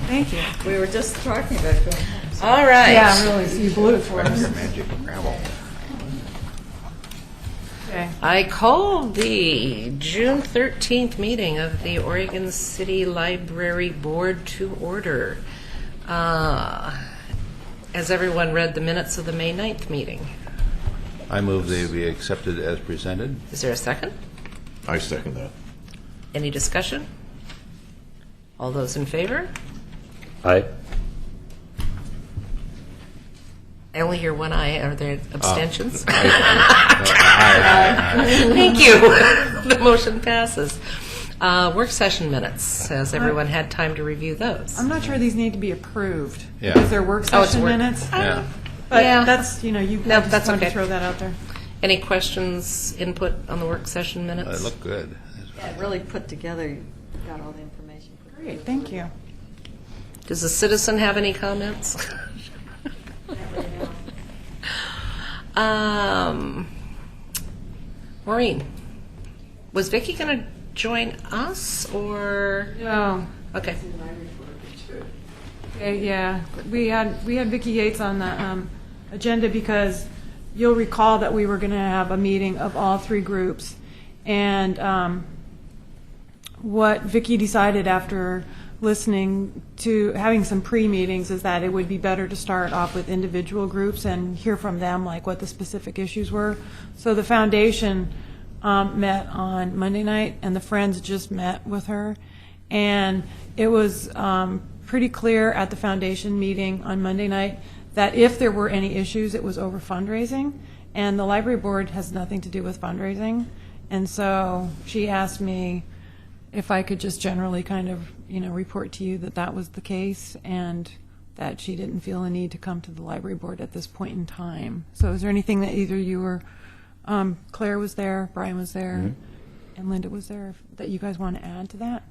Thank you. We were just talking about going home. All right. Yeah, really, so you blew it for us. Magic gravel. Okay. I call the June 13th meeting of the Oregon City Library Board to order. Has everyone read the minutes of the May 9th meeting? I move they be accepted as presented. Is there a second? I second that. Any discussion? All those in favor? Aye. I only hear one aye. Are there abstentions? Aye. Thank you. The motion passes. Work session minutes. Has everyone had time to review those? I'm not sure these need to be approved. Yeah. Because they're work Oh, it's session work. minutes. Yeah. But Yeah. that's, you know, you No, I just that's wanted okay. to throw that out there. Any questions, input on the work session They minutes? look good. Yeah, really put together, you got all the information. put Great, together. thank you. Does the citizen have any comments? Maureen, was Vicki going to join us or? No. Okay. Okay, yeah, we had Vicki Yates on the agenda because you'll recall that we were going to have a meeting of all three groups. And what Vicki decided after listening to having some pre-meetings is that it would be better to start off with individual groups and hear from them like what the specific issues were. So the foundation met on Monday night and the Friends just met with her. And it was pretty clear at the foundation meeting on Monday night that if there were any issues, it was over fundraising. And the library board has nothing to do with fundraising. And so she asked me if I could just generally kind of, you know, report to you that that was the case and that she didn't feel a need to come to the library board at this point in time. So is there anything that either you or Claire was there, Brian was there, and Linda was there, that you guys want to add to that?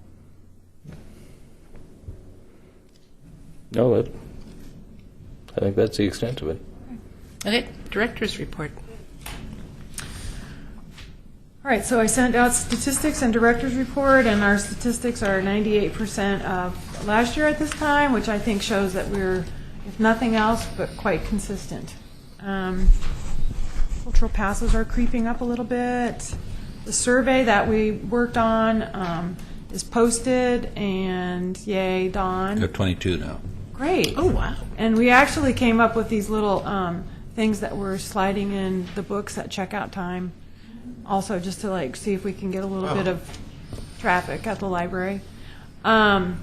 No, I think that's the extent of it. Okay, director's report. All right, so I sent out statistics and director's report, and our statistics are 98% of last year at this time, which I think shows that we're, if nothing else, but quite consistent. Cultural passes are creeping up a little bit. The survey that we worked on is posted, and yay, Dawn. They're 22 now. Great. Oh, wow. And we actually came up with these little things that we're sliding in the books at checkout time, also just to like see if we can get a little bit of traffic at the library. And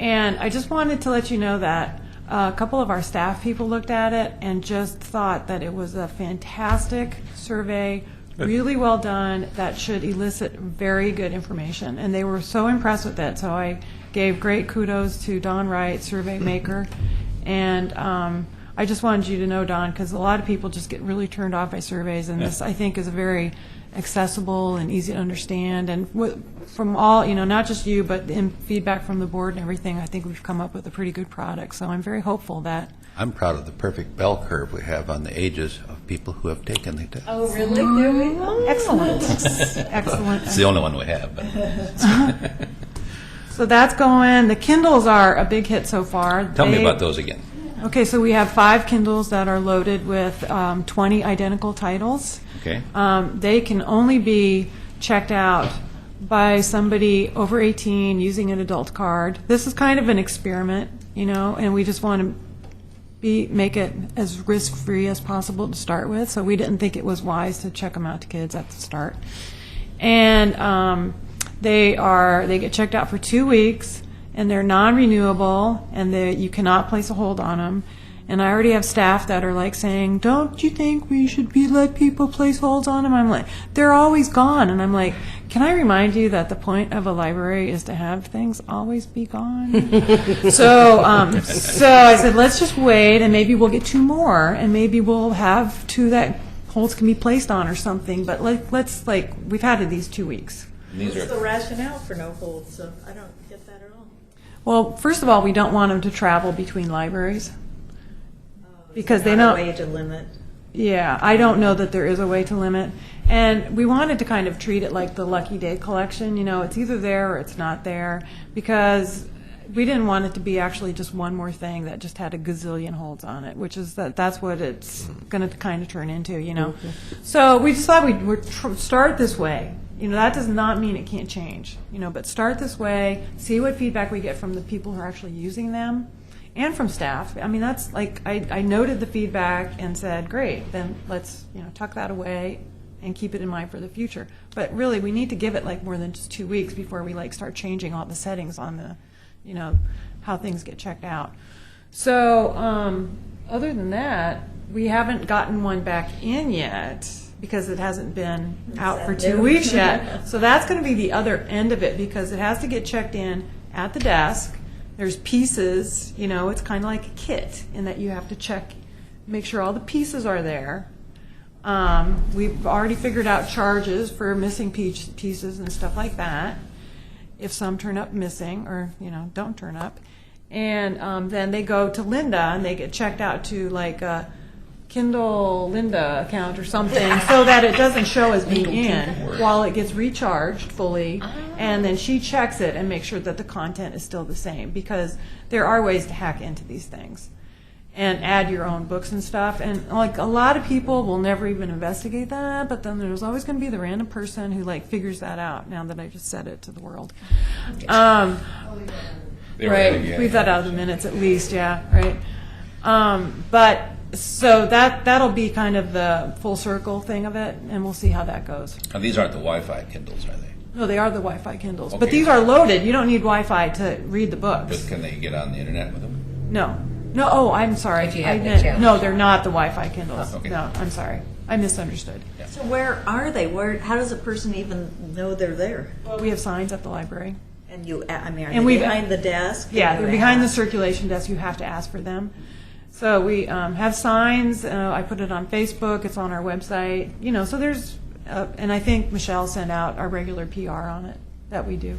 I just wanted to let you know that a couple of our staff people looked at it and just thought that it was a fantastic survey, really well done, that should elicit very good information. And they were so impressed with it, so I gave great kudos to Don Wright, survey maker. And I just wanted you to know, Don, because a lot of people just get really turned off by surveys, and this, I think, is a very accessible and easy to understand. And from all, you know, not just you, but in feedback from the board and everything, I think we've come up with a pretty good product. So I'm very hopeful that. I'm proud of the perfect bell curve we have on the ages of people who have taken the test. Oh, really? There we go. Excellent. Excellent. It's the only one we have. But So that's going. The Kindles are a big hit so far. tell me about those again. Okay, so we have 5 Kindles that are loaded with 20 identical titles. Okay. They can only be checked out by somebody over 18 using an adult card. This is kind of an experiment, you know, and we just want to make it as risk-free as possible to start with. So we didn't think it was wise to check them out to kids at the start. And they get checked out for 2 weeks, and they're non-renewable, and you cannot place a hold on them. And I already have staff that are like saying, "Don't you think we should let people place holds on them?" I'm like, "They're always gone." And I'm like, "Can I remind you that the point of a library is to have things always be gone?" So I said, let's just wait, and maybe we'll get 2 more, and maybe we'll have 2 that holds can be placed on or something. But we've had these 2 weeks. What's the rationale for no hold? So I don't get that at all. Well, first of all, we don't want them to travel between libraries. Because they Not don't. a way to limit. Yeah, I don't know that there is a way to limit. And we wanted to kind of treat it like the Lucky Day collection. It's either there or it's not there, because we didn't want it to be actually just one more thing that just had a gazillion holds on it, which is that's what it's going to kind of turn into. So we just thought we'd start this way. That does not mean it can't change, but start this way, see what feedback we get from the people who are actually using them and from staff. I mean, that's like, I noted the feedback and said, great, then let's, tuck that away and keep it in mind for the future. But really, we need to give it like more than just 2 weeks before we like start changing all the settings on the, how things get checked out. So other than that, we haven't gotten one back in yet because it hasn't been out for 2 weeks yet. So that's going to be the other end of it, because it has to get checked in at the desk. There's pieces, it's kind of like a kit in that you have to check, make sure all the pieces are there. We've already figured out charges for missing pieces and stuff like that, if some turn up missing or, don't turn up. And then they go to Linda and they get checked out to like a Kindle Linda account or something so that it doesn't show as being in while it gets recharged fully. And then she checks it and makes sure that the content is still the same, because there are ways to hack into these things and add your own books and stuff. And like a lot of people will never even investigate that, but then there's always going to be the random person who like figures that out now that I just said it to the world. Right, leave that out of the minutes at least, yeah, right. But so that'll be kind of the full circle thing of it, and we'll see how that goes. Now, these aren't the Wi-Fi Kindles, are they? No, they are the Wi-Fi Kindles, Okay. but these are loaded. You don't need Wi-Fi to read the books. But can they get on the internet with them? No. Oh, I'm sorry. If you have I the meant, channel. no, they're not the Wi-Fi Kindles. Okay. No, I'm sorry. I misunderstood. So where are they? How does a person even know they're there? Well, we have signs at the library. And are And they we've- behind the desk? Yeah, Do they're you behind the ask? circulation desk. You have to ask for them. So we have signs. I put it on Facebook. It's on our website. So there's, and I think Michelle sent out our regular PR on it that we do.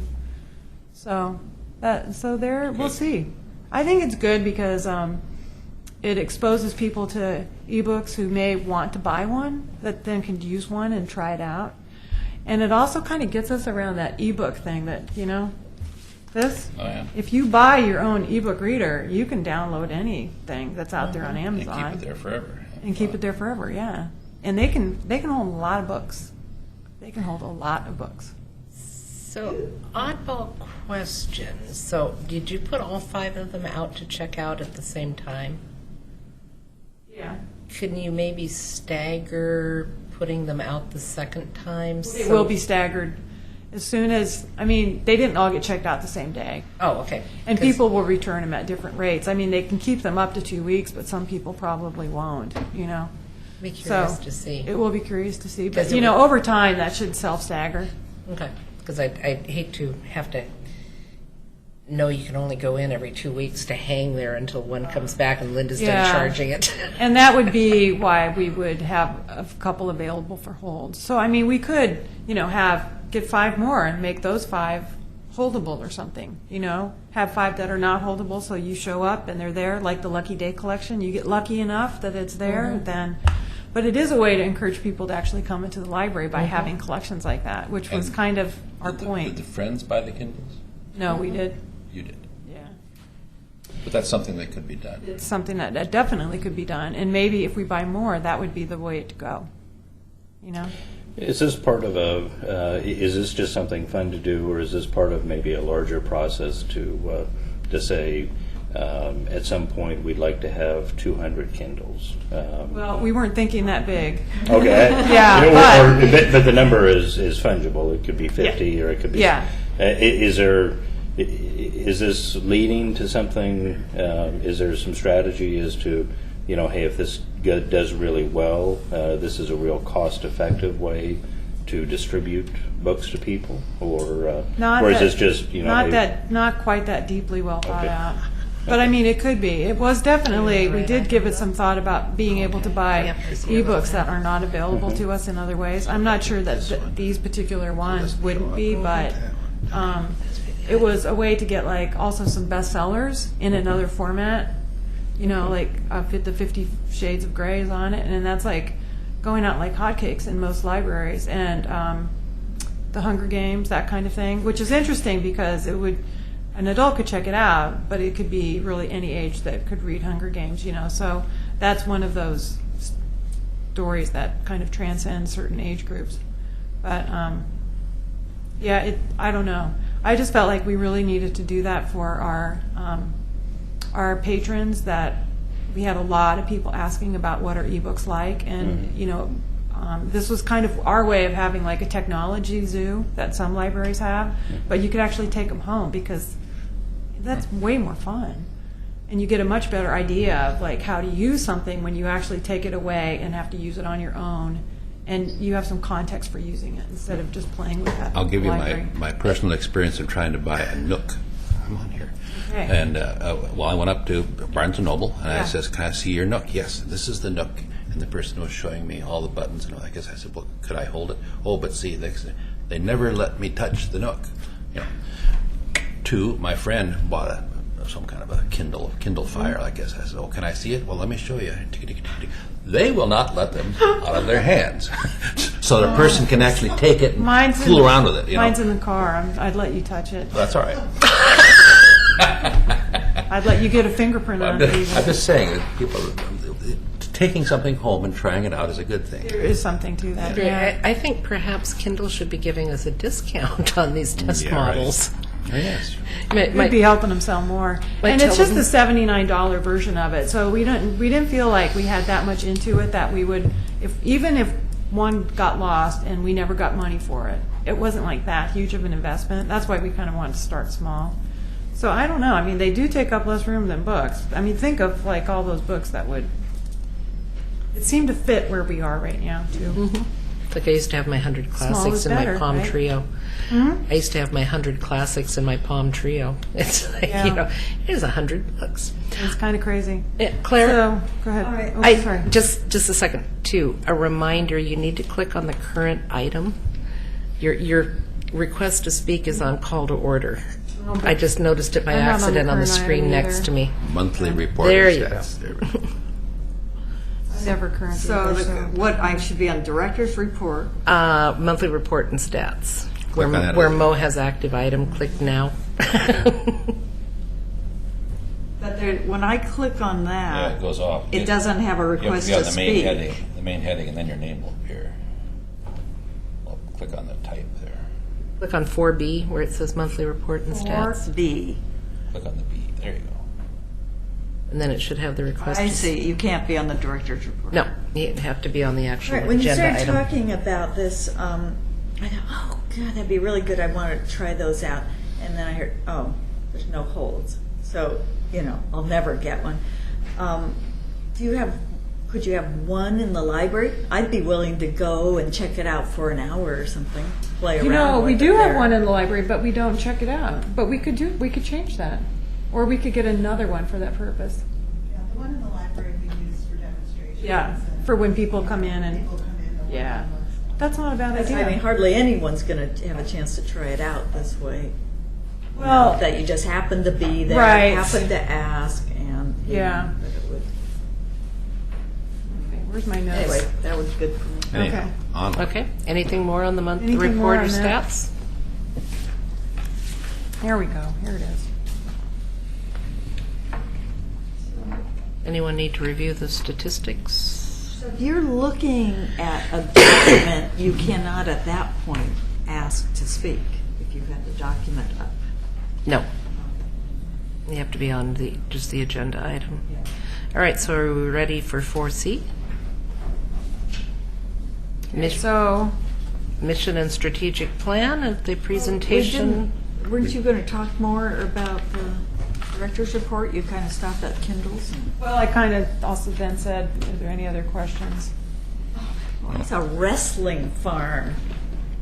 So there, we'll see. I think it's good because it exposes people to ebooks who may want to buy one, that then can use one and try it out. And it also kind of gets us around that ebook thing that, this. Oh, yeah. If you buy your own ebook reader, you can download anything that's out there on And Amazon. keep it there forever. And keep it there forever, yeah. And they can hold a lot of books. They can hold a lot of books. So, oddball question. So, did you put all 5 of them out to check out at the same time? Yeah. Can you maybe stagger putting them out the second time? It will be staggered as soon as, they didn't all get checked out the same day. Oh, okay. And 'Cause- people will return them at different rates. They can keep them up to 2 weeks, but some people probably won't, Be curious So to see. it will be curious to see. But, Because it would- over time, that should self-stagger. Okay, because I'd hate to have to know you can only go in every 2 weeks to hang there until one comes back and Linda's Yeah. done charging it. And that would be why we would have a couple available for hold. So, we could, get 5 more and make those 5 holdable or something, have 5 that are not holdable, so you show up and they're there, like the Lucky Day collection. You get lucky enough that it's there, then. But it is a way to encourage people to actually come into the library by having collections like that, which was And kind of our Did point. the Friends buy the Kindles? No, we did. You did. Yeah. But that's something that could be done. It's something that definitely could be done. And maybe if we buy more, that would be the way to go. Is this part of is this just something fun to do, or is this part of maybe a larger process to say, at some point we'd like to have 200 Kindles? Well, we weren't thinking that big. Okay. Yeah, But the number is fungible. It could be 50 or it could be. Yeah. Is this leading to something? Is there some strategy as to, hey, if this does really well, this is a real cost-effective way to distribute books to people, or is this just not quite that deeply well thought Okay. out. But it could be. It was definitely. We did give it some thought about being able to buy ebooks that are not available to us in other ways. I'm not sure that these particular ones wouldn't be, but it was a way to get also some bestsellers in another format you know, like fit the 50 Shades of Grays on it, and that's like going out like hotcakes in most libraries. And the Hunger Games, that kind of thing, which is interesting because an adult could check it out, but it could be really any age that could read Hunger Games, you know. So that's one of those stories that kind of transcends certain age groups. But yeah, I don't know. I just felt like we really needed to do that for our patrons. That we had a lot of people asking about what are ebooks like, and you know, this was kind of our way of having like a technology zoo that some libraries have, but you could actually take them home because that's way more fun, and you get a much better idea of like how to use something when you actually take it away and have to use it on your own, and you have some context for using it instead of just playing with that. I'll give you library. my personal experience of trying to buy a Nook. I'm on here. Okay. And well, I went up to Barnes & Noble, and I Yeah. says, can I see your Nook? Yes, this is the Nook. And the person was showing me all the buttons, and I guess I said, well, could I hold it? Oh, but see, they never let me touch the Nook. You know. Two, my friend bought some kind of a Kindle Fire, I guess. I said, oh, can I see it? Well, let me show you. They will not let them out of their hands. So the person can actually take it and fool around with it. You know? Mine's in the car. I'd let you touch it. That's all right. I'd let you get a fingerprint on it. I'm even. just saying that people taking something home and trying it out is a good thing. There is something to that. Yeah. I think perhaps Kindle should be giving us a discount on these test Yeah, right. models. Oh, yes. We'd be helping them sell more. Might And it's tell just the $79 version of it. So we didn't feel like we had that much into it that we would, even if one got lost and we never got money for it, it wasn't like that huge of an investment. That's why we kind of wanted to start small. So I don't know. I mean, they do take up less room than books. I mean, think of like all those books that would. It seemed to fit where we are right now too. Like I used to have my 100 Small classics is in better, my Palm right? Trio. I used to have my 100 classics in my Palm Trio. It's like, Yeah. you know, here's 100 books. It's kind of crazy. Yeah, Claire, So go ahead. All right. Oh, sorry. just a second, too. A reminder, you need to click on the current item. Your request to speak is on call to order. I just noticed it by I'm not on the accident on the current screen item next either. to me. Monthly report. There you stats. There we go. Never current. So what, I should be on director's report? Monthly report and stats. Click on that. Where Mo has active item, click now. But there, when I click on Yeah, that, it goes off. it doesn't have a You have request to be on to the main speak. heading, and then your name will appear. Well, click on the type there. Click on 4B where it says monthly report and stats. 4B. Click on the B. There you go. And then it should have the request. I to see, you can't be on the director's report. No, you have to be on the actual Right, when you agenda started item. talking about this, I thought, oh, God, that'd be really good. I want to try those out. And then I heard, oh, there's no holds. So, I'll never get one. Could you have one in the library? I'd be willing to go and check it out for an hour or something, play around with we it do have there. one in the library, but we don't check it out. But we could change that. Or we could get another one for that purpose. Yeah, the one in the library we use for demonstrations. Yeah, and for when people come in and, people come in. they'll yeah. learn. That's not a bad I mean, idea. hardly anyone's going to have a chance to try it out this way. Well, That you just happen to be there, Right. happen to ask, and Yeah. that it would. okay, where's my notes? Anyway, that was good for me. Anyhow, Okay. onward. Okay, anything more on the monthly Anything more report or on that? stats? Here we go. Here it is. Anyone need to review the statistics? So if you're looking at a document, you cannot at that point ask to speak if you've got the document up. No. You have to be on just the agenda item. All right, so are we ready for 4C? So, Mission and strategic plan of the presentation. Weren't you going to talk more about the director's report? You kind of stopped at Kindles. well, I kind of also then said, are there any other questions? Well, it's a wrestling farm.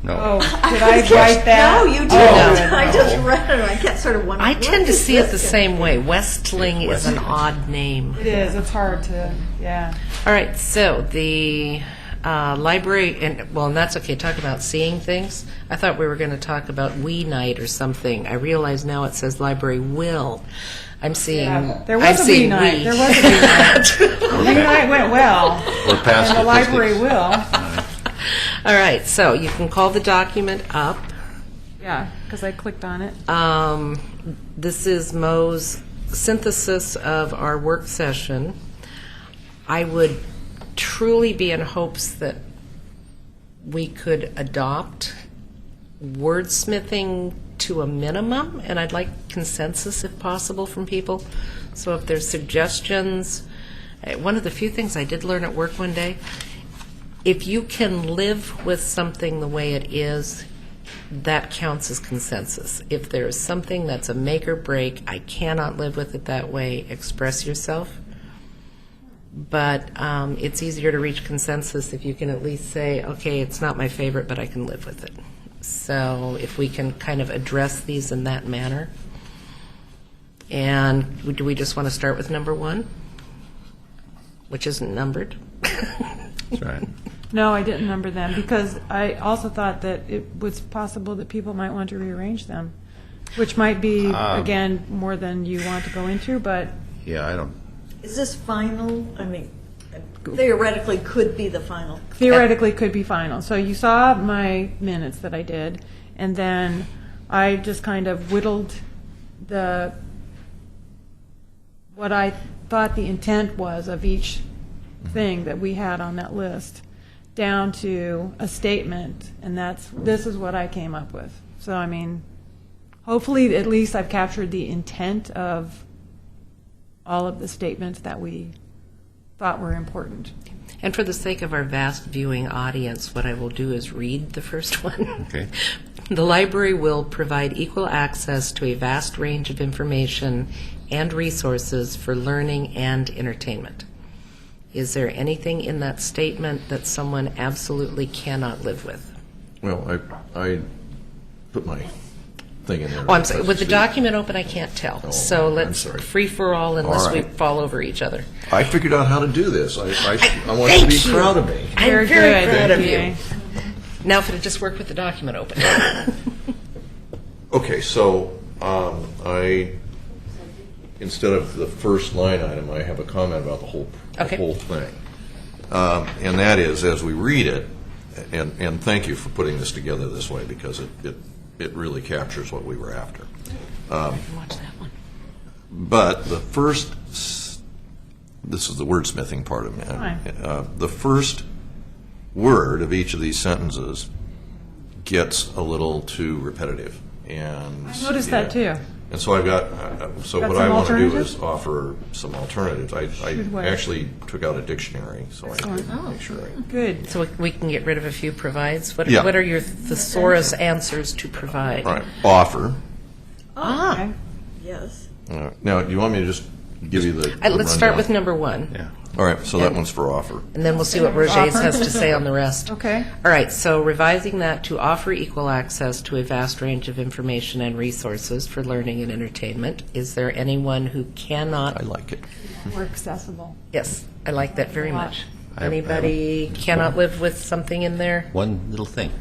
No. Oh, did I write that? No, you didn't. no. I just read it. I kept sort of wondering. I tend what to is see it the this same way. Westling is an Westling. odd name. It is. It's hard to, yeah. All right, so the library, and that's okay, talk about seeing things. I thought we were going to talk about we night or something. I realize now it says library will. I'm seeing. There I'm was a seeing B night. we. There was a B night. B night went well. We're past And the library statistics. will. All right, so you can call the document up. Yeah, because I clicked on it. This is Mo's synthesis of our work session. I would truly be in hopes that we could adopt wordsmithing to a minimum, and I'd like consensus if possible from people. So if there's suggestions, one of the few things I did learn at work one day, if you can live with something the way it is, that counts as consensus. If there is something that's a make or break, I cannot live with it that way, express yourself. But it's easier to reach consensus if you can at least say, okay, it's not my favorite, but I can live with it. So if we can kind of address these in that manner. And do we just want to start with number 1, which isn't numbered? That's right. No, I didn't number them because I also thought that it was possible that people might want to rearrange them, which might be, again, more than you want to go into, but Yeah, I don't. Is this final? I mean, theoretically could be the final. theoretically could be final. So you saw my minutes that I did, and then I just kind of whittled what I thought the intent was of each thing that we had on that list down to a statement, and this is what I came up with. So, I mean, hopefully at least I've captured the intent of all of the statements that we thought were important. And for the sake of our vast viewing audience, what I will do is read the first one. Okay. The library will provide equal access to a vast range of information and resources for learning and entertainment. Is there anything in that statement that someone absolutely cannot live with? Well, I put my thing in there. Oh, I'm sorry. With the document open, I can't tell. Oh, So I'm let's sorry. free for all unless All we right. fall over each other. I figured out how to do this. I want you to be Thank you. proud of me. I'm very good, proud of Vicki. you. Now, if it had just worked with the document open. Okay, so instead of the first line item, I have a comment about the whole Okay. thing. And that is, as we read it, and thank you for putting this together this way because it really captures what we were after. Watch that one. But the first, this is the wordsmithing part of it. Fine. The first word of each of these sentences gets a little too repetitive. And I noticed that too. And so I've got, so Got what some I want to do alternatives? is offer some alternatives. I Good way. actually took out a dictionary, so I could Excellent. make sure I. Good. So we can get rid of a few provides. What, Yeah. what are your thesaurus answers to provide? All right, offer. Okay. Yes. Now, do you want me to just give you the Let's start rundown? with number 1. Yeah. All right, so that one's for offer. And then we'll see what Roger's has to say on the rest. Okay. All right, so revising that to offer equal access to a vast range of information and resources for learning and entertainment. Is there anyone who cannot? I like it. More accessible. Yes, I like that very much. I have- Anybody cannot live with something in there? One little thing.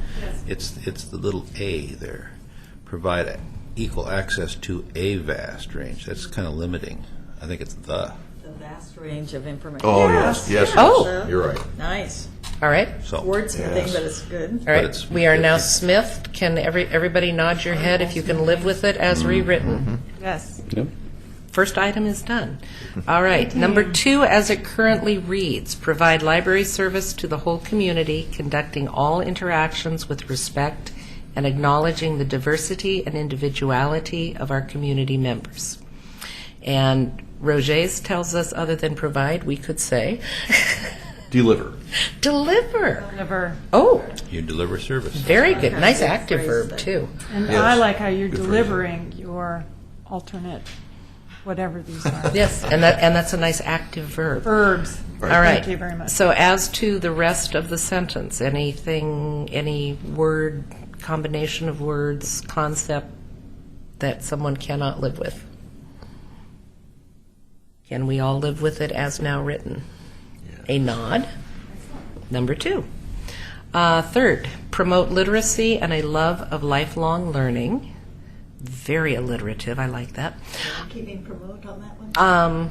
It's the little A there. Provide equal access to a vast range. That's kind of limiting. I think it's the. The vast range of information. Oh, yes. Oh. You're right. Nice. All right. So. Wordsmithing, Yes. but it's good. All right, it's- we are now Smith. Can everybody nod your head if you can live with it as rewritten? Yes. First item is done. All right, number 2, as it currently reads, provide library service to the whole community, conducting all interactions with respect and acknowledging the diversity and individuality of our community members. And Roger's tells us, other than provide, we could say, Deliver. deliver. Never. Oh, You deliver service. very good. Nice Good active phrase verb, there. too. And Yes. I like how you're Good delivering your alternate, whatever these are. Yes, and that's a nice active verb. Verbs. All right. Thank you very much. So as to the rest of the sentence, any word, combination of words, concept that someone cannot live with? Can we all live with it as now written? A nod. Number 2. Third, promote literacy and a love of lifelong learning. Very alliterative. I like that. Keeping promote on that one?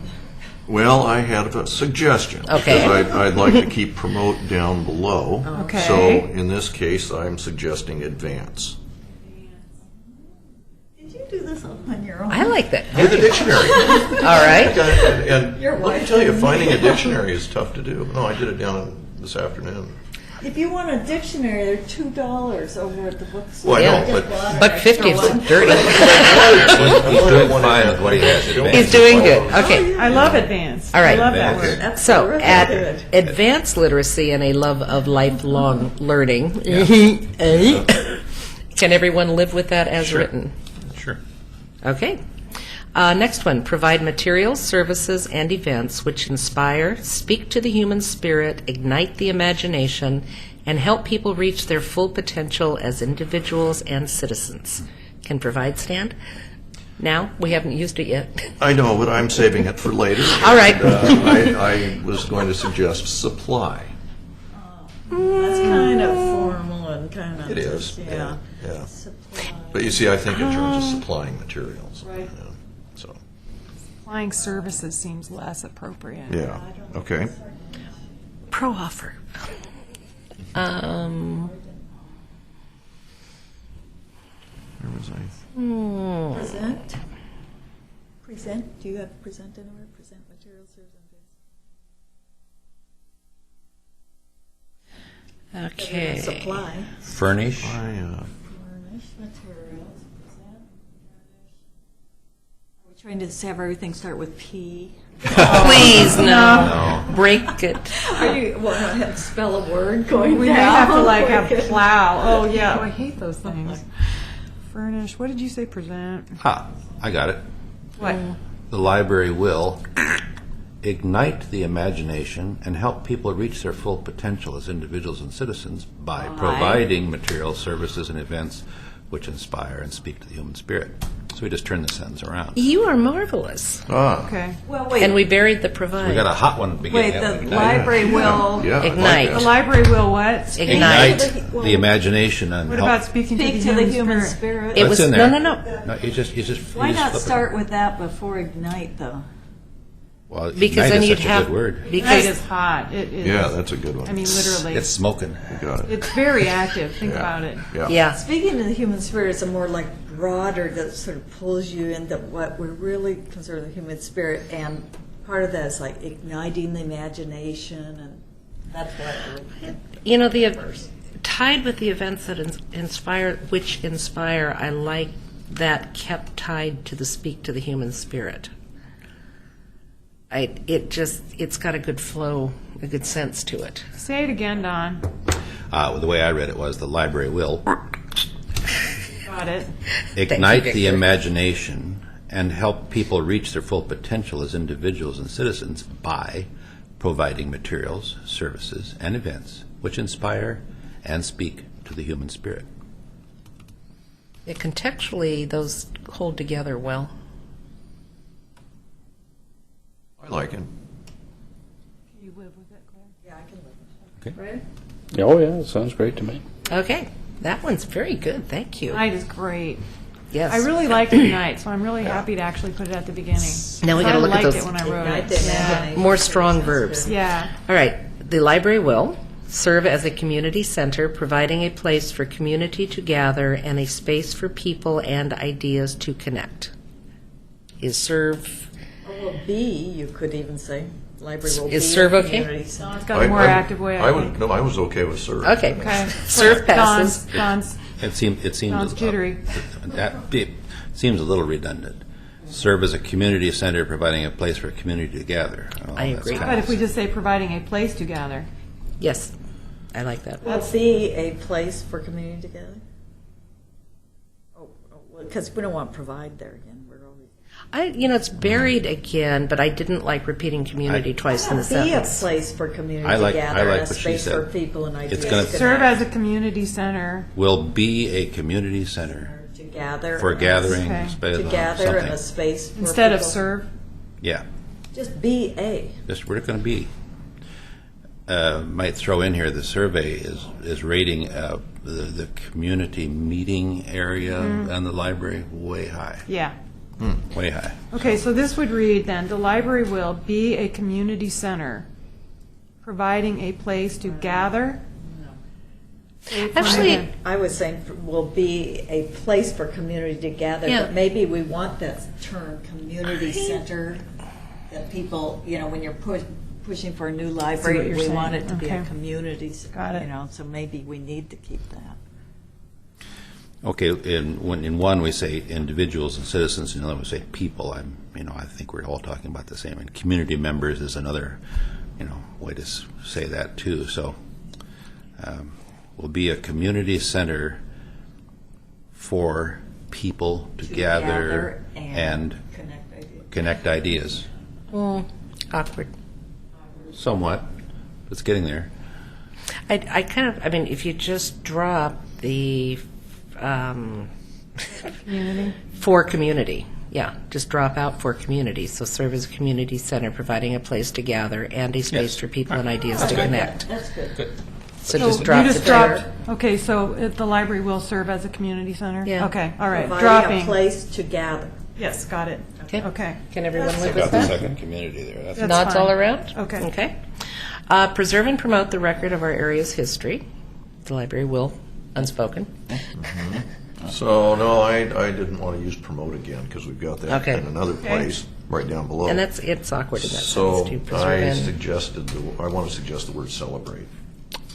Well, I had a suggestion. Okay. Because I'd like to keep promote down below. Okay. So in this case, I'm suggesting advance. Did you do this on your own? I like that. Do the dictionary. All right. And let me tell you, finding a dictionary is tough to do. No, I did it down this afternoon. If you want a dictionary, they're $2 over at the bookstore. Well, I Yeah. know, but $1.50 is dirty. He's doing fine with what he has. He's doing good. Okay. I love advanced. All right. I love that Okay. word. That's So, really at good. advanced literacy and a love of lifelong learning, can everyone live with that as written? Sure. Okay. Next one, provide materials, services, and events which inspire, speak to the human spirit, ignite the imagination, and help people reach their full potential as individuals and citizens. Can provide stand? Now? We haven't used it yet. I know, but I'm saving it for later. All right. And, I was going to suggest supply. That's kind of formal and kind of. It is. Yeah. Yeah. Supply. But you see, I think in terms of supplying materials. Right. Yeah. So, Applying services seems less appropriate. yeah. Okay. Pro-offer. Where was I? Present. Present. Do you have present anywhere? Present materials, services, and things. Okay. Supply. Furnish. Furnish materials. Present. Are we trying to have everything start with P? Please, no. Break it. Are you want to have spell a word going We down? may have to like have plow. Oh yeah, I hate those things. Furnish. What did you say? Present. Ha, I got it. What? The library will ignite the imagination and help people reach their full potential as individuals and citizens by providing materials, services, and events which inspire and speak to the human spirit. So we just turn the sentence around. You are marvelous. Ah. Okay. Well, wait. And we buried the provide. We got a hot one at the beginning. Wait. haven't The we? library will Yeah. I like Ignite. The that. library will what? Ignite. The imagination and What help. about speaking speak to the human spirit? spirit. It That's was in no, there. no, no. No, you just Why you just not flip it. start with that before ignite, though? Well, Because ignite then is you'd such a have good word. Night because is hot. It is. Yeah, that's a good one. I mean, literally. It's smoking. Got it. It's very active. Think Yeah. about it. Yeah. yeah. Speaking of the human spirit, it's a more like broader that sort of pulls you into what we're really concerned with the human spirit, and part of that is like igniting the imagination, and that's what I would. You know, tied with the events that inspire, which inspire, I like that kept tied to the speak to the human spirit. It's got a good flow, a good sense to it. Say it again, Don. The way I read it was the library will Got it. ignite the Victor. imagination and help people reach their full potential as individuals and citizens by providing materials, services, and events which inspire and speak to the human spirit. Contextually, those hold together well. I like it. You live with it, Claire? Yeah, I can live with Okay. it. Oh, yeah, it sounds great to me. Okay, that one's very good. Thank you. Night is great. Yes. I really like Ignite, so I'm really happy to actually put it at the beginning. Now we I gotta look at liked those- it when I wrote Ignite it. the Yeah. imagination. More strong verbs. Yeah. All right. The library will serve as a community center, providing a place for community to gather and a space for people and ideas to connect. Is serve Or will be, you could even say, library will be. Is serve a okay? community center. It's got a more active way, I think. No, I was okay with serve. okay? Okay. Serve passes. Don's It seems Sounds jittery. It seems a little redundant. Serve as a community center, providing a place for a community to gather. Oh, I that's agree. kind But of- if we just say providing a place to gather. Yes, I like that. Will be a place for community together? Oh, because we don't want provide there again. We're always. It's buried again, but I didn't like repeating community twice in the Be a sentence. place for community I like- to I gather, like and a what she space said. for people and ideas. It's gonna- to Serve connect, as a community center. will be a community center to gather. for and- gathering, Okay. space, To gather in a something. space for Instead of people. serve. Yeah, Just be a. just we're going to be. might throw in here, the survey is rating the community meeting area and the library way high, Yeah. way high. Okay, so this would read then, the library will be a community center, providing a place to gather. Actually, I was saying will be a place for community to gather, Yeah. but maybe we want that term community center, that people, when you're pushing for a new library, you're we saying. want it to be a Okay. community, Got it. so maybe we need to keep that. Okay, in one we say individuals and citizens, in another we say people. I think we're all talking about the same. And community members is another, way to say that too. So, will be a community center for people to gather and Connect ideas. connect ideas. awkward. Somewhat, it's getting there. If you just drop the Community. for community, yeah, just drop out for community. So serve as a community center, providing a place to gather and a space Yes. for people and ideas to connect. That's good. So just you drop just the dropped. term. Okay, so the library will serve as a community center? Yeah. Okay, all right, Providing dropping. a place to gather. Yes, got it. Okay. Okay. Can everyone live Got with the that? second community there. That's That's Nods fine. all around? Okay. Okay. Preserve and promote the record of our area's history. The library will, unspoken. So, no, I didn't want to use promote again, because we've got that Okay. in another place, right down below. And it's awkward in that So, sense, too. Preserve I and... want to suggest the word celebrate.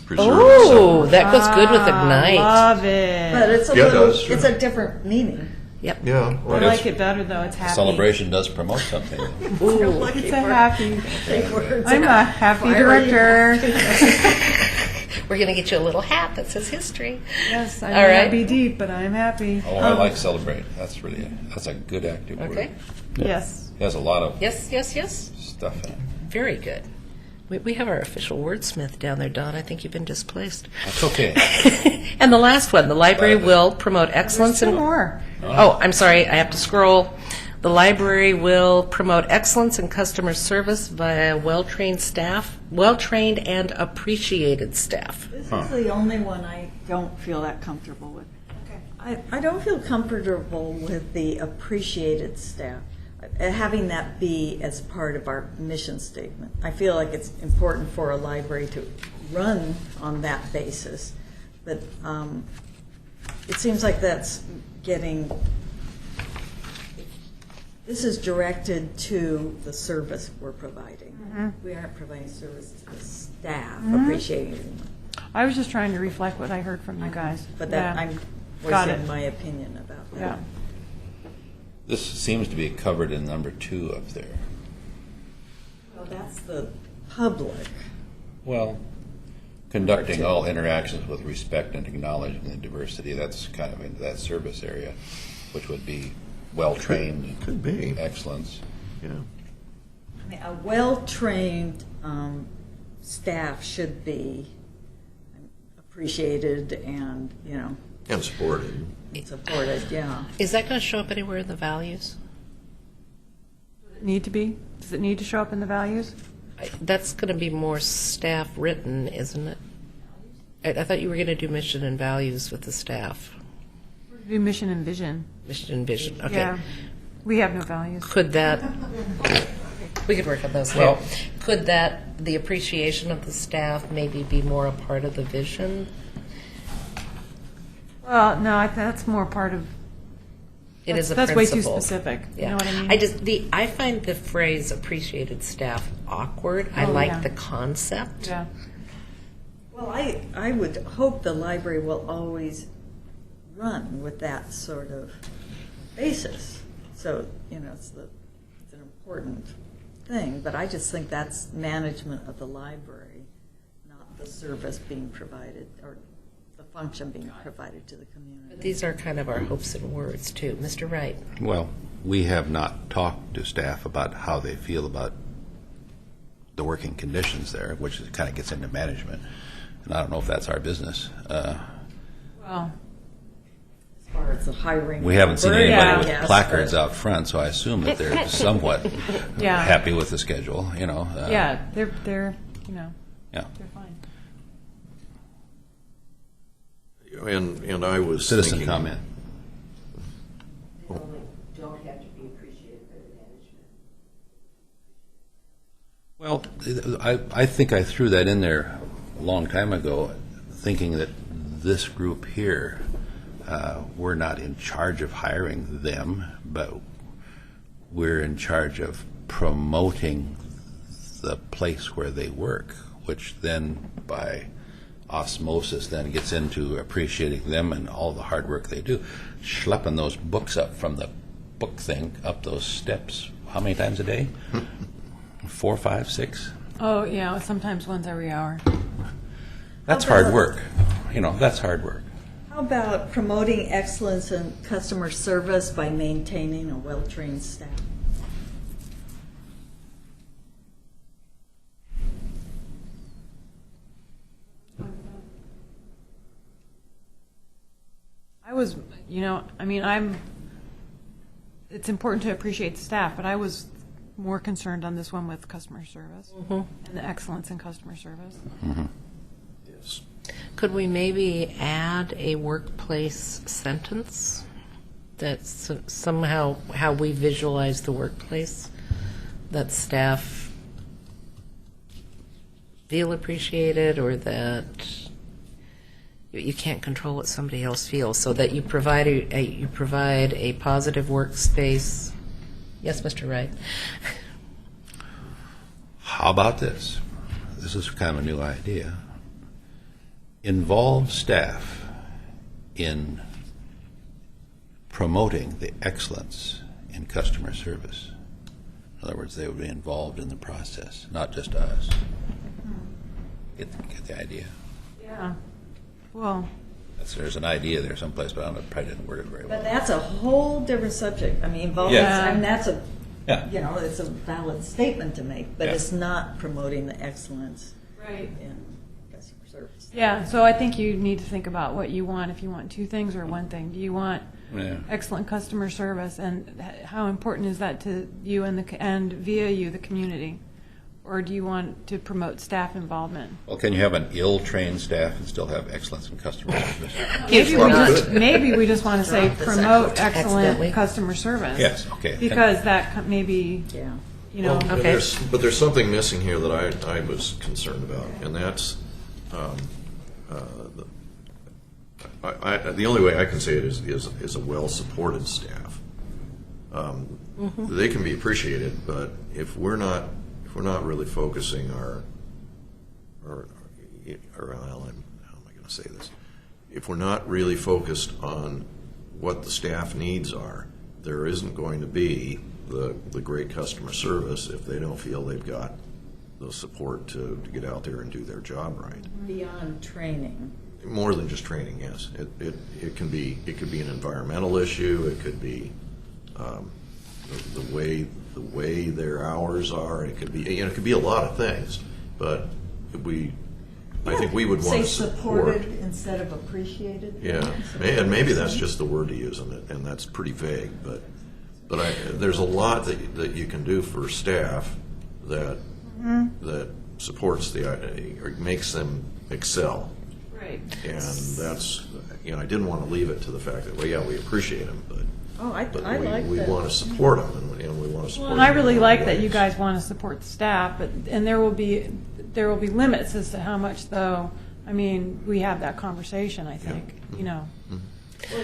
Preserve and Oh, celebrate. that goes good with Ignite. Love it. But it's a Yeah, it little, does, sure. it's a different meaning. Yep. Yeah, I well, like it better though, it's happy. Celebration does promote something. Ooh. It's a happy, Big words. I'm a happy Fiery. director. We're going to get you a little hat that says history. Yes, I All may right. not be deep, but I'm happy. Oh, I like celebrate. That's a good active word. Okay. Yes. It has a lot of Yes, yes, yes. stuff in it. Very good. We have our official wordsmith down there, Don. I think you've been displaced. That's okay. And the last one, the library will promote excellence Two in... more. Oh, I'm sorry, I have to scroll. The library will promote excellence in customer service via well-trained staff, well-trained and appreciated staff. This is the only one I don't feel that comfortable with. I don't feel comfortable with the appreciated staff, having that be as part of our mission statement. I feel like it's important for a library to run on that basis, but it seems like that's getting, this is directed to the service we're providing. We aren't providing service to the staff, appreciating them. I was just trying to reflect what I heard from you guys. But that, Yeah. I'm Got voicing it. my opinion about that. Yeah. This seems to be covered in number 2 up there. Well, that's the public. Well, conducting all interactions with respect and acknowledging the diversity, that's kind of into that service area, which would be well-trained. Could be. Excellence. Yeah. I mean, a well-trained staff should be appreciated and, And supported. supported, yeah. Is that going to show up anywhere in the values? Need to be? Does it need to show up in the values? That's going to be more staff written, isn't it? I thought you were going to do mission and values with the staff. Do mission and vision. Mission and vision, okay. Yeah. We have no values. Could that, we could work on those later. Well- Could that, the appreciation of the staff maybe be more a part of the vision? Well, no, that's more part of, It is a that's way too principle. specific. You Yeah. know what I mean? I find the phrase appreciated staff awkward. I Oh, like yeah. the concept. Yeah. Well, I would hope the library will always run with that sort of basis. So, it's an important thing, but I just think that's management of the library, not the service being provided or the function being provided to the community. These are kind of our hopes and words, too. Mr. Wright? Well, we have not talked to staff about how they feel about the working conditions there, which kind of gets into management. And I don't know if that's our business. Well, As far as the hiring. We haven't seen librarian, anybody I with guess, placards but- out front, so I assume that they're somewhat Yeah. happy with the schedule, yeah, they're, Yeah. They're fine. And I was Citizen thinking, comment. They only don't have to be appreciated by the management. Well, I think I threw that in there a long time ago, thinking that this group here, we're not in charge of hiring them, but we're in charge of promoting the place where they work, which then by osmosis then gets into appreciating them and all the hard work they do. Schlepping those books up from the book thing up those steps, how many times a day? 4, 5, 6? Oh, yeah, sometimes once every hour. That's How about- hard work. That's hard work. How about promoting excellence in customer service by maintaining a well-trained staff? I was, it's important to appreciate the staff, but I was more concerned on this one with customer service and the excellence in customer service. yes. Could we maybe add a workplace sentence that's somehow how we visualize the workplace, that staff feel appreciated, or that you can't control what somebody else feels, so that you provide a positive workspace. Yes, Mr. Wright. How about this? This is kind of a new idea. Involve staff in promoting the excellence in customer service. In other words, they would be involved in the process, not just us. Get the idea? Yeah. Well, There's an idea there someplace, but I probably didn't word it very well. But that's a whole different subject. I mean, involvement, Yes. I mean, that's a, Yeah. it's a valid statement to make, but Yeah. it's not promoting the excellence right. in customer service. Yeah, so I think you need to think about what you want, if you want two things or one thing. Do you want Yeah. excellent customer service, and how important is that to you and via you, the community? Or do you want to promote staff involvement? Well, can you have an ill-trained staff and still have excellence in customer service? Maybe we just want to say Drop this promote Accidentally. excellent customer service. Yes, okay. Because maybe, Yeah. Well, Okay. but there's something missing here that I was concerned about, and that's the only way I can say it is a well-supported staff. They can be appreciated, but if we're not really focusing our how am I going to say this? If we're not really focused on what the staff needs are, there isn't going to be the great customer service if they don't feel they've got the support to get out there and do their job right. Beyond training. More than just training, yes. It can be an environmental issue. It could be the way their hours are. It could be a lot of things. But I think we would want Say to support. supported instead of appreciated. Yeah, and maybe that's just the word to use, and that's pretty vague. But there's a lot that you can do for staff that supports or makes them excel. right. And that's, I didn't want to leave it to the fact that, well, yeah, we appreciate them, but I we like that. want to support them, and we want to support Well, them. and I really in like other that you ways. guys want to support the staff, and there will be limits as to how much, though. I mean, we have that conversation, I think, Well,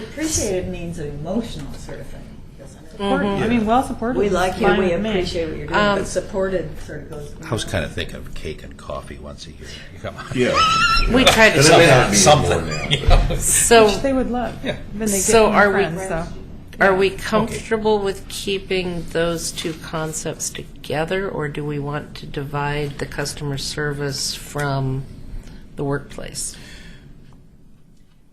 appreciated means an emotional sort of thing, doesn't it? I mean, well supported. We is like you, fine we with me. appreciate what you're doing, but supported sort of goes. I was kind of thinking of cake and coffee once a year. Come on. Yeah. We tried to And solve it may that. not be Something. more now. So, Which they would love. Yeah. Then they get So more are we- friends, so. are we comfortable with keeping those two concepts together, or do we want to divide the customer service from the workplace?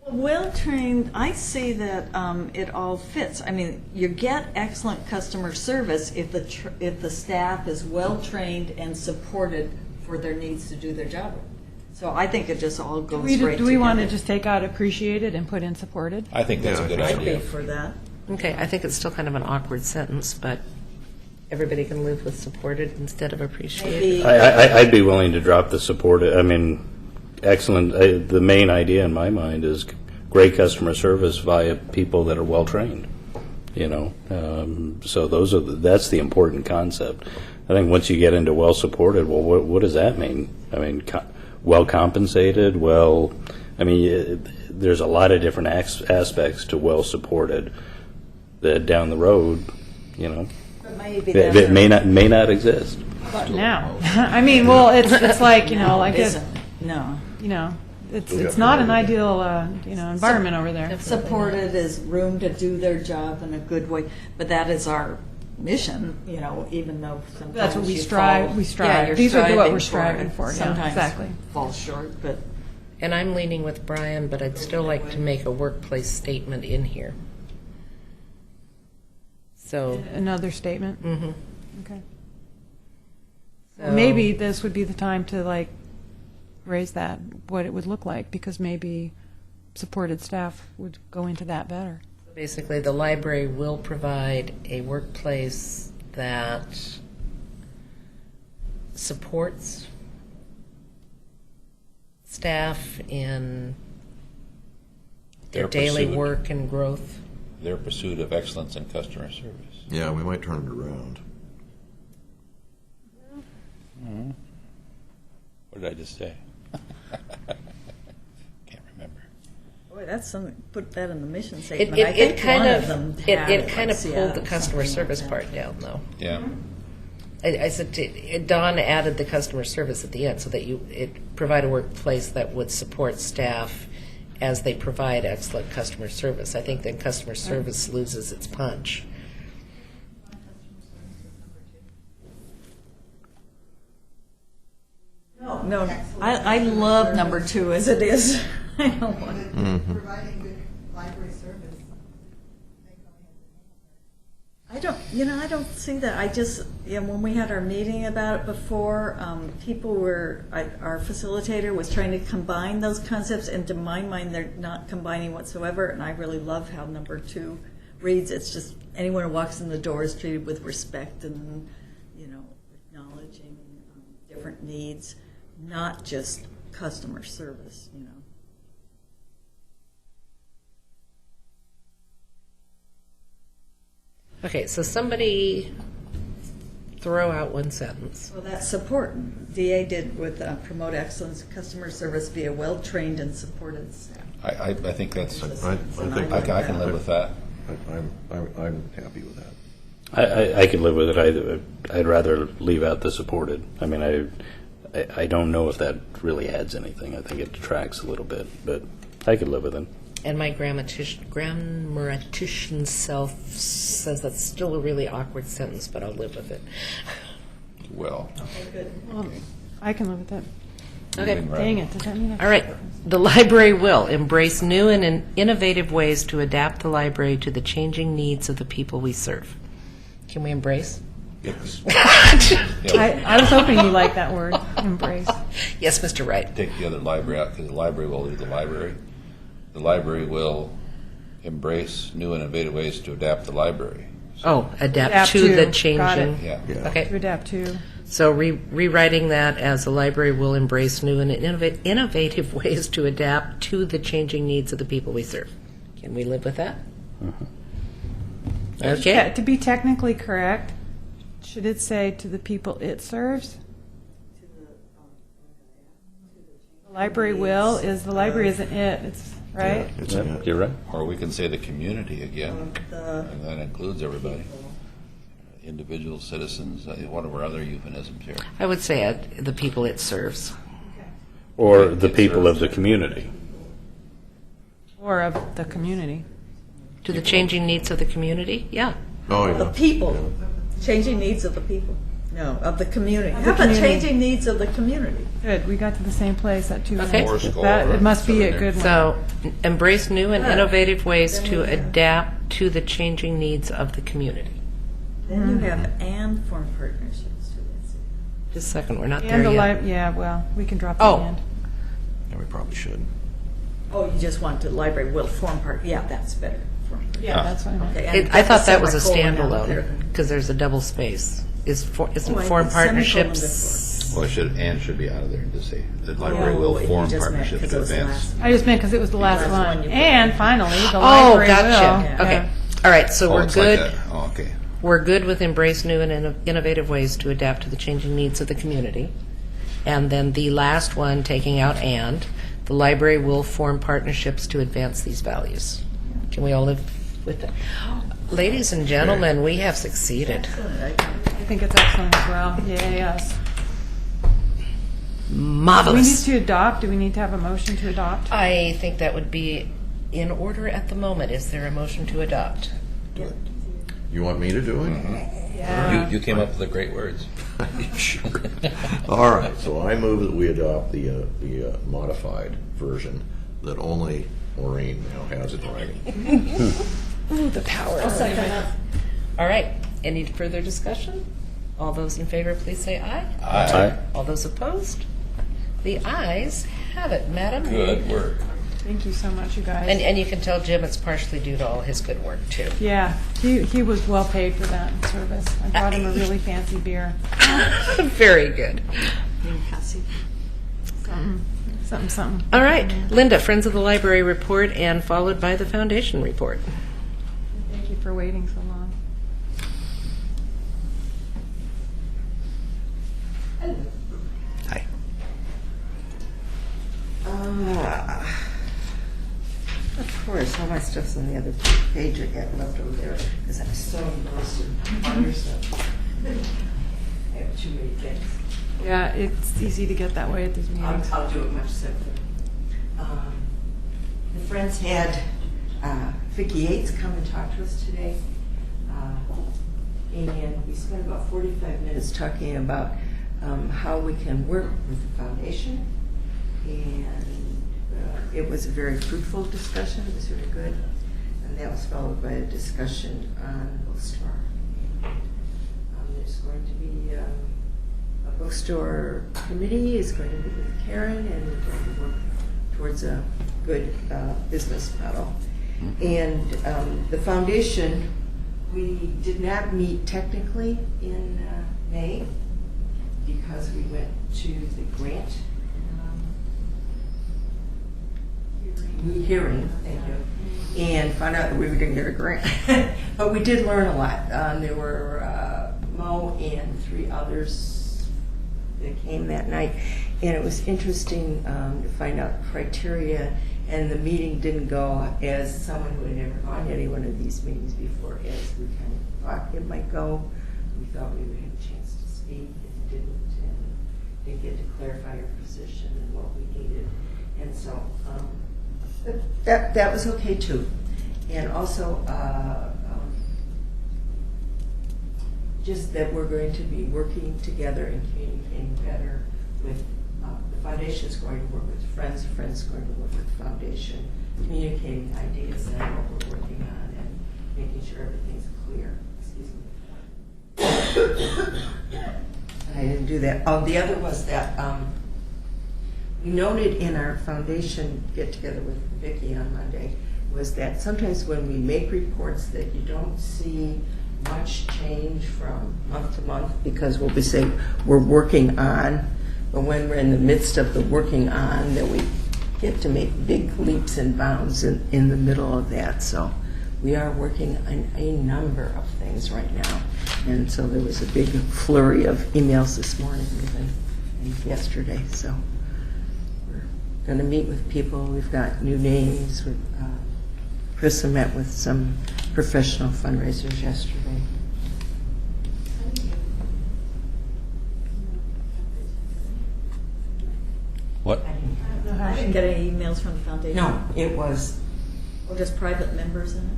Well-trained, I say that it all fits. I mean, you get excellent customer service if the staff is well-trained and supported for their needs to do their job. So I think it just all goes right together. Do we want to just take out appreciated and put in supported? I think that's a good I'd be idea. for that. Okay, I think it's still kind of an awkward sentence, but everybody can live with supported instead of appreciated. Maybe I'd be willing to drop the supported. I mean, excellent. The main idea in my mind is great customer service via people that are well trained. You know, so that's the important concept. I think once you get into well supported, well, what does that mean? I mean, well compensated. There's a lot of different aspects to well supported that down the road, you know, maybe that may not exist. But now, I mean, well, it's like, you know, like it isn't. No. you know, it's not an ideal, environment over there. Supported is room to do their job in a good way, but that is our mission, you know, even though sometimes That's what we you strive. fall- We strive. Yeah, you're These are what striving we're striving for. Yeah, Sometimes exactly. fall short, but And I'm leaning with Brian, but I'd still like to make a workplace statement in here. So, Another statement. mhm. Okay. So- Maybe this would be the time to like raise that, what it would look like, because maybe supported staff would go into that better. Basically, the library will provide a workplace that supports staff in their Their daily pursuit. work and growth. Their pursuit of excellence in customer service. Yeah, we might turn it around. What did I just say? Can't remember. boy, that's something, put that in the mission It, statement. it, I it think kind one of, them it, had it kind of once, pulled the yeah, customer something service like part that. down, though. Yeah. I said Don added the customer service at the end so that it provide a workplace that would support staff as they provide excellent customer service. I think then customer service loses its punch. No, I love number 2 as it is. I don't want Providing good library service. I don't see that. I just, when we had our meeting about it before, our facilitator was trying to combine those concepts, and to my mind, they're not combining whatsoever, and I really love how number 2 reads. It's just anyone who walks in the door is treated with respect and, acknowledging different needs, not just customer service, Okay, so somebody throw out one sentence. Well, that's support. DA did with promote excellence customer service via well-trained and supported staff. I think that's, I think I can live with that. I'm happy with that. I could live with it. I'd rather leave out the supported. I mean, I don't know if that really adds anything. I think it detracts a little bit, but I could live with it. And my grammatician self says that's still a really awkward sentence, but I'll live with it. Well, Well, I can live with that. Okay. Dang it, does that mean? All right. The library will embrace new and innovative ways to adapt the library to the changing needs of the people we serve. Can we embrace? yes. I was hoping you liked that word, embrace. Yes, Mr. Wright. Take the other library out because the library will do the library. The library will embrace new and innovative ways to adapt the library. Oh, adapt Adapt to to, the got changing. Yeah. To Okay. adapt to. So rewriting that as the library will embrace new and innovative ways to adapt to the changing needs of the people we serve. Can we live with that? Okay. Yeah, to be technically correct, should it say to the people it serves? The library will, the library isn't it, it's, right? It's You're right. Or we can say the community again, The- and that includes everybody. Individual citizens, one of our other euphemisms here. I would say the people it serves. Or the people of the community. Or of the community. To the changing needs of the community? Yeah. Oh, The yeah. people, changing needs of the people. No, of the community. Of How the about community. changing needs of the community? Good, we got to the same place at 2 Okay. minutes. Or That, score, it must be a so good one. So embrace new and Yeah. innovative ways Then to we have- adapt to the changing needs of the community. Then you have and form partnerships. Just a second, we're not And there the yet. yeah, well, we can drop Oh. the end. Yeah, we probably should. Oh, you just want the library will form part, yeah, that's better. Yeah, that's what I meant. Okay, and I thought that was a semicolon out there standalone, then. because there's a double space. Isn't Oh, I form think semicolon partnerships? Well, should be out of there and just say, the library will Oh, you form just meant partnerships 'cause to it was the advance. last. I just meant because it was the last Last one. one you put. And finally, the Oh, library will. gotcha. Okay. Yeah. All right, so Oh, we're it's like good. that. Oh, okay. We're good with embrace new and innovative ways to adapt to the changing needs of the community. And then the last one, taking out and, the library will form partnerships to advance these values. Can we all live with that? Ladies and gentlemen, we have succeeded. I think it's excellent as well. Yes. Do we need Marvelous. to adopt? Do we need to have a motion to adopt? I think that would be in order at the moment. Is there a motion to adopt? You want me to do it? Yeah. You came up with the great words. Sure. All right, so I move that we adopt the modified version that only Maureen now has in writing. Ooh, the power. All right. Any further discussion? All those in favor, please say aye. Aye. All those opposed? The ayes have it, madam. Good work. Thank you so much, you guys. And you can tell Jim it's partially due to all his good work, too. Yeah, he was well paid for that service. I bought him a really fancy beer. Very good. Something. All right. Linda, Friends of the Library report, and followed by the Foundation report. Thank you for waiting so long. Hi. Of course, all my stuff's on the other page I got left over there, because I'm so engrossed in other stuff. I have too many things. Yeah, it's easy to get that way at these meetings. I'll do it much simpler. The Friends had Vicki Yates come and talk to us today. And we spent about 45 minutes talking about how we can work with the foundation. And it was a very fruitful discussion. It was really good. And that was followed by a discussion on bookstore. There's going to be a bookstore committee is going to meet with Karen and we're going to work towards a good business model. And the foundation, we did not meet technically in May because we went to the grant hearing, thank you, and found out that we were going to get a grant. But we did learn a lot. There were Mo and 3 others that came that night, and it was interesting to find out criteria. And the meeting didn't go as someone who had never gone to any one of these meetings before, as we kind of thought it might go. We thought we would have a chance to speak, and didn't, and didn't get to clarify our position and what we needed. And so that was okay too. And also, just that we're going to be working together and communicating better with the foundation is going to work with Friends is going to work with the foundation, communicating ideas and what we're working on and making sure everything's clear. Excuse me. I didn't do that. Oh, the other was that we noted in our foundation get-together with Vicki on Monday was that sometimes when we make reports that you don't see much change from month to month because we'll be saying we're working on, but when we're in the midst of the working on, that we get to make big leaps and bounds in the middle of that. So we are working on a number of things right now. And so there was a big flurry of emails this morning and yesterday. So we're going to meet with people. We've got new names. Krista met with some professional fundraisers yesterday. What? I didn't get any emails from the foundation. No, it was Or just private members in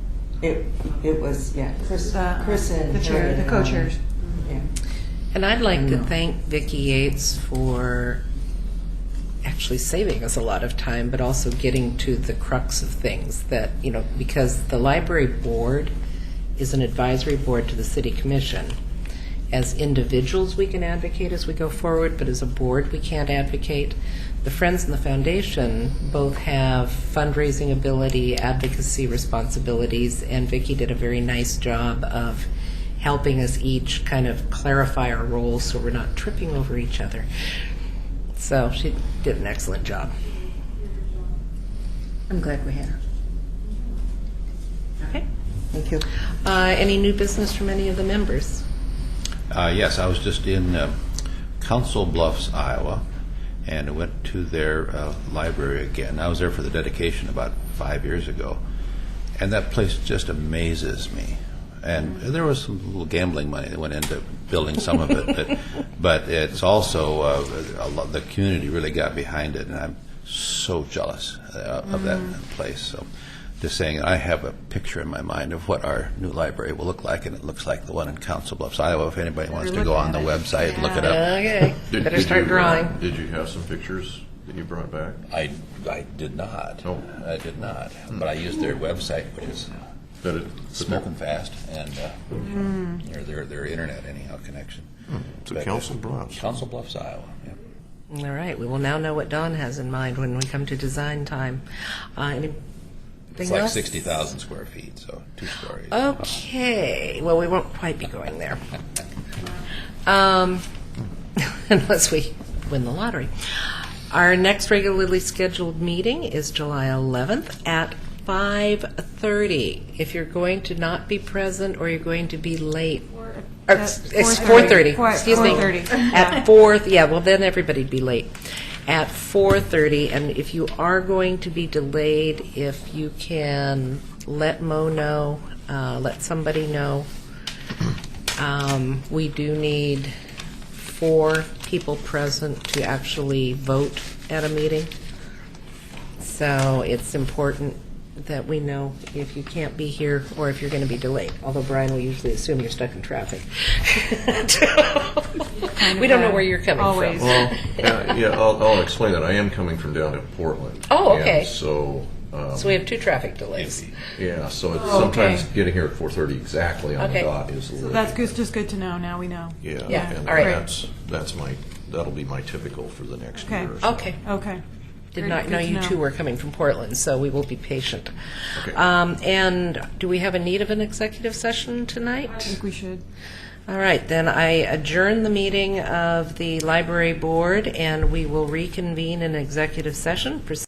it? it was Chris and the chair, Harry the and co-chairs. Yeah. And I'd like to No. thank Vicki Yates for actually saving us a lot of time, but also getting to the crux of things that, because the library board is an advisory board to the city commission. as individuals, we can advocate as we go forward, but as a board, we can't advocate. The Friends and the Foundation both have fundraising ability, advocacy responsibilities, and Vicki did a very nice job of helping us each kind of clarify our roles so we're not tripping over each other. So she did an excellent job. I'm glad we had her. Okay. Thank you. Any new business from any of the members? Yes, I was just in Council Bluffs, Iowa, and I went to their library again. I was there for the dedication about 5 years ago, and that place just amazes me. And there was some little gambling money that went into building some of it, but it's also the community really got behind it, and I'm so jealous of that place. So, just saying, I have a picture in my mind of what our new library will look like, and it looks like the one in Council Bluffs, Iowa. If anybody wants to go on the website and look it up. Okay. Better start drawing. Did you have some pictures that you brought back? I did not. Oh. I did not. But I used their website, which is smoking fast, and their internet anyhow connection. So But, Council Bluffs. Council Bluffs, Iowa. Yeah. All right. We will now know what Dawn has in mind when we come to design time. Anything It's like else? 60,000 square feet, so 2 stories. Okay. Well, we won't quite be going there. Unless we win the lottery. Our next regularly scheduled meeting is July 11th at 5:30. If you're going to not be present or you're going to be late, it's 4:30. Excuse me. 4:30. At 4. Yeah. Well, then everybody'd be late. At 4:30, and if you are going to be delayed, if you can let Mo know, let somebody know. We do need 4 people present to actually vote at a meeting. So it's important that we know if you can't be here or if you're going to be delayed. Although, Brian, we usually assume you're stuck in traffic. We don't know where you're coming Always. from. Well, I'll explain that. I am coming from down in Portland. Oh, okay. And so, So we have 2 traffic delays. yeah, so it's Oh, sometimes okay. getting here at 4:30 exactly on Okay. the dot is a little. That's good, just good to know. Now we know. Yeah, Yeah, and all right. that'll be my typical for the next Okay. year or so. Okay. Okay. Did Great, not good know to you two were coming from Portland, so we will be patient. Okay. And do we have a need of an executive session I tonight? think we should. All right, then I adjourn the meeting of the library board, and we will reconvene in executive session pursuant